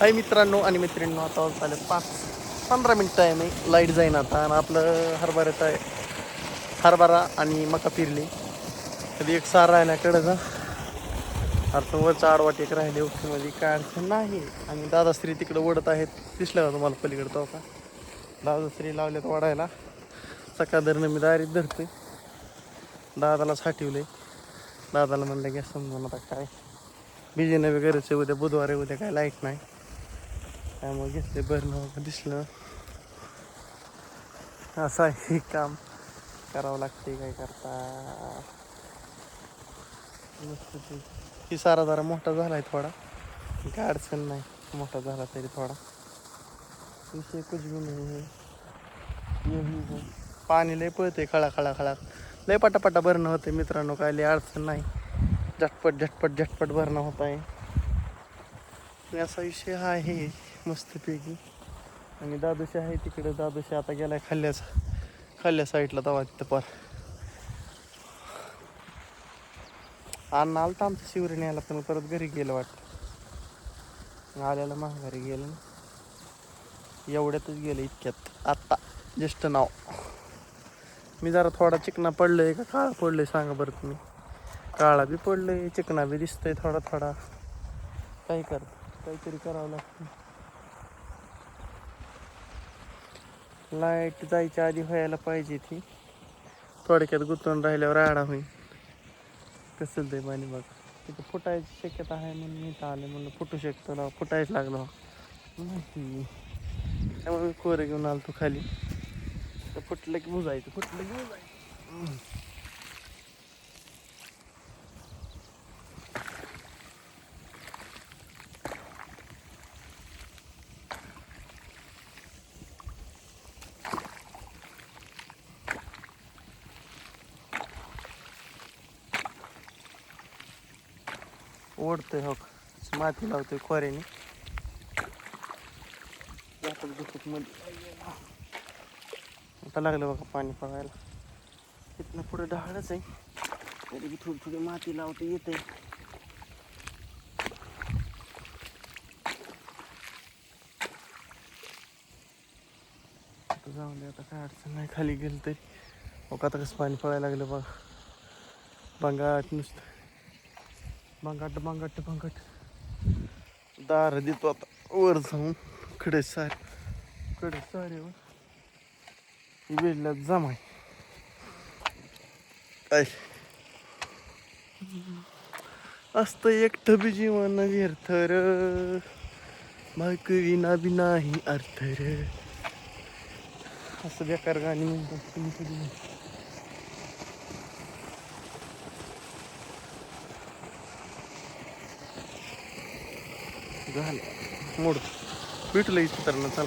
हाय मित्रांनो आणि मैत्रिणींनो, आता झाले 5-15 मिनिटं आहे. मी लाईट जाईन आता आणि आपलं हरभऱ्याचं आहे. हरभरा आणि मका फिरली कधी एक सार राहिल्याकडे जा अडचण वरचा आडवाट एक राहिले उठीमध्ये काय अडचण नाही. आणि दादाश्री तिकडे ओढत आहेत, दिसलं का तुम्हाला पलीकडे तो का दादाश्री लावल्यात वाढायला. सकाळधरनं मी दारीत धरतोय, दादाला साठवलंय. दादाला म्हणलं घ्या समजून आता काय बिजी नाही वगैरेच. उद्या बुधवार आहे, उद्या काय लाईट नाही त्यामुळे घेतले बरं दिसलं. असं आहे काम करावं लागते, काय करता. मस्त ही सारा जरा मोठा झाला आहे थोडा, काय अडचण नाही. मोठा झाला तरी थोडा विषय कुछ भी नाही आहे. पाणी लय पळते, खळा खळा खळा लय पटापटा भरणं होते मित्रांनो. काय लय अडचण नाही, झटपट झटपट झटपट भरणं होत आहे. असा विषय हा आहे मस्तपैकी. आणि दादूशी आहे तिकडे, दादूशी आता गेलाय खाल्ल्या साईडला तवा तिथं पार. अण्णा आलता आमचं शिवरीने यायला, पण परत घरी गेलं वाटतं. आल्याला माघारी गेलं, एवढ्यातच गेलं इतक्यात आत्ता जस्ट नाव. मी जरा थोडा चिकना पडलंय का काळा पडलंय सांगा बरं तुम्ही. काळा बी पडलंय, चिकना बी दिसतंय थोडा थोडा. काय काहीतरी करावं लागतं. लाईट जायच्या आधी व्हायला पाहिजे ती, थोडक्यात गुंतवून राहिल्यावर राडा होईल. कसं ते पाणी बघा, तिथं फुटायची शक्यता आहे म्हणून मी इथं आले. म्हणलं फुटू शकतो ना, फुटायच लागलो माहिती. त्यामुळे मी कोरं घेऊन आलो तू खाली. तर फुटलं की बुजायचं, फुटलं की बुजायचं. ओढतोय हो, माती लावतोय खोऱ्याने मध्ये. आता लागलं बघा पाणी पडायला. इथनं पुढे ढाळच आहे, तरी बी थोडी थोडी माती लावते येते. आता जाऊन दे, आता काय अडचण नाही. खाली गेलं तरी हो का. आता कसं पाणी पडायला लागलं बघा, भंगाट नुसतं भंगाट भंगाट भंगाट. दार देतो आता वर जाऊन, कडे सारे वेळेला जमाय काय असतं एकटं बी जीवन व्यर्थ र, भाकरीना बी नाही अर्थ र. असं बेकार गाणी म्हणतात तुम्ही कधी. झालं मोड. भेटू लगेच मित्रांनो, चला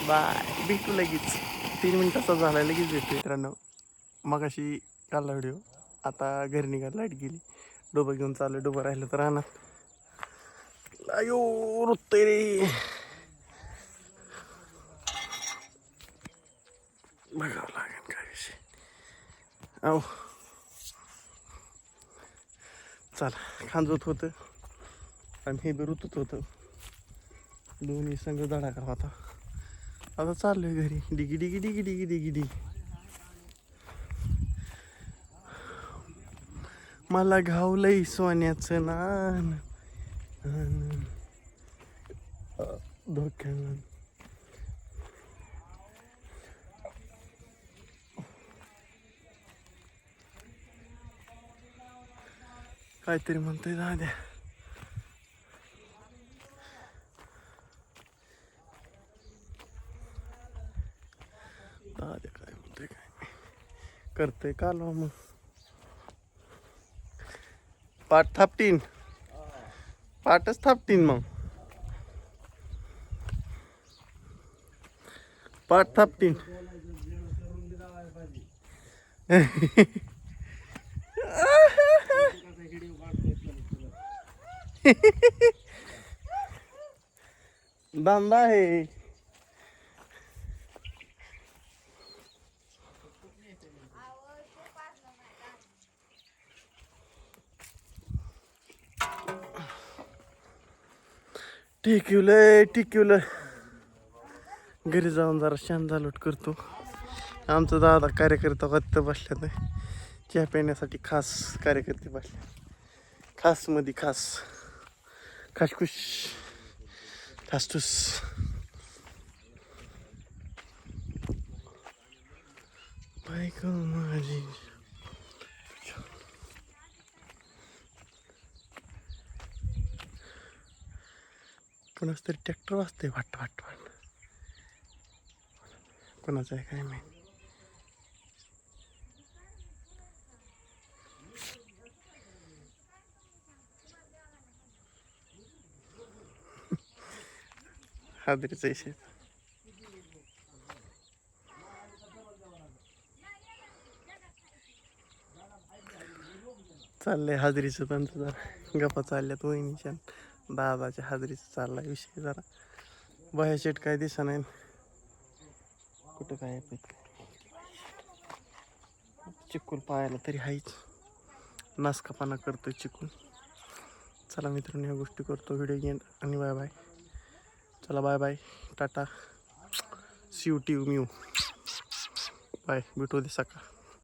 बाय. भेटू लगेच, 3 मिनिटाचा झाला, लगेच भेटू मित्रांनो. मग अशी काढला व्हिडिओ. आता घरी निघाल, लाईट गेली. डोबं घेऊन चालू, डोबं राहिलं तर राहणार. अयो रुतय रे, बघावं लागेल काय विषय. अहो चला, खांजवत होतं आणि हे बी ऋतूत होतं, दोन्ही संघ धडाका होता. आता चाललोय घरी, डिगी डिगी डिगी डिगी डिगी डिगी. मला घावलंय सोन्याचं नान धोक्यानं. काहीतरी म्हणतोय दाद्या. दाद्या काय म्हणतोय काय करतोय काल मग. पाठ थापटीन, पाठच थापटीन मग, पाठ थापटीन. धंदा आहे. टिकवलं घरी जाऊन जरा शांत झालोट करतो. आमचा दादा कार्यकर्ता वाटतं बसल्यात चहा पिण्यासाठी खास कार्यकर्ते बसले. खास मध्ये खास खासखुश ठासठूस. बायको माझी कोणाच तरी ट्रॅक्टर वाजतंय वाट वाट वाट. कोणाचं आहे काय माहिती. हादरीचा विषय चाललंय हाजरीचं त्यांचं जरा गप्पा चालल्यात वहिनीच्या दादाच्या हाजरीचं चाललाय विषय जरा. बाह्या शेट काय दिसा नाही कुठं काय चिकूल पाहायला तरी हायच. नासकापाना करतोय चिकूल. चला मित्रांनो ह्या गोष्टी करतो व्हिडिओ गेम आणि बाय बाय. चला bye bye tata see you टी म्यू बाय भेटू दे सकाळ.